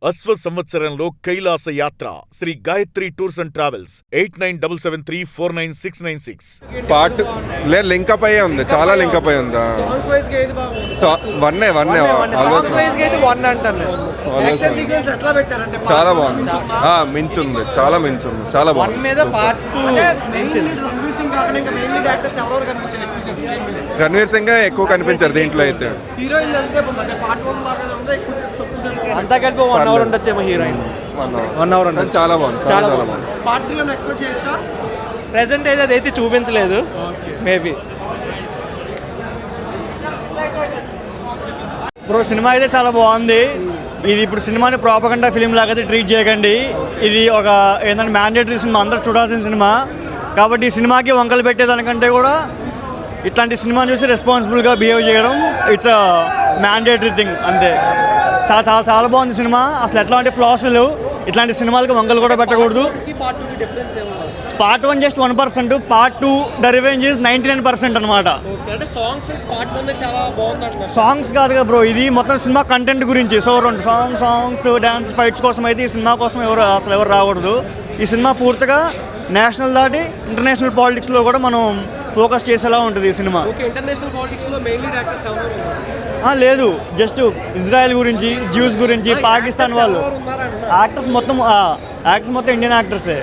అశ్వ సంవత్సరంలో కైలాస యాత్ర Shri Gayatri tours and travels 8977349696 part లేదు లింకప్ అయ్యే ఉంది, చాలా లింకప్ అయ్యి ఉందా. వన్నే చాలా బాగుంది, మించుంది, చాలా మించుంది, చాలా బాగుంది. రణ్వీర్ సింగ్ ఎక్కువ కనిపించారు దీంట్లో అయితే. అంతా కలిపి 1 అవర్ ఉండొచ్చేమో హీరోయిన్. 1 అవర్ అంటే చాలా బాగుంది, చాలా బాగుంది. ప్రెసెంట్ అయితే అదైతే చూపించలేదు, మేబీ. బ్రో సినిమా అయితే చాలా బాగుంది. ఇది ఇప్పుడు సినిమాని ప్రాపగండా ఫిలిం లాగా అయితే ట్రీట్ చేయకండి. ఇది ఒక ఏంటంటే మ్యాండేటరీ సినిమా, అందరూ చూడాల్సిన సినిమా. కాబట్టి ఈ సినిమాకి వంకలు పెట్టేదానికంటే కూడా ఇట్లాంటి సినిమాని చూసి రెస్పాన్సిబుల్గా బిహేవ్ చేయడం ఇట్స్ అ మ్యాండేటరీ థింగ్, అంతే. చాలా చాలా చాలా బాగుంది సినిమా. అసలు ఎట్లాంటి ఫ్లాస్ లేవు. ఇట్లాంటి సినిమాలకి వంకలు కూడా పెట్టకూడదు. Part 1 just 1%, part 2 the revenge is 99% అనమాట. సాంగ్స్ కాదు కదా బ్రో, ఇది మొత్తం సినిమా కంటెంట్ గురించి. సో 2 సాంగ్స్ డ్యాన్స్ ఫైట్స్ కోసం అయితే ఈ సినిమా కోసం ఎవరు రాకూడదు. ఈ సినిమా పూర్తిగా నేషనల్ దాటి ఇంటర్నేషనల్ పాలిటిక్స్లో కూడా మనం ఫోకస్ చేసేలా ఉంటుంది ఈ సినిమా. లేదు, జస్ట్ ఇజ్రాయెల్ గురించి, జ్యూస్ గురించి, పాకిస్తాన్ వాళ్ళు యాక్టర్స్ మొత్తం ఇండియన్ యాక్టర్సే.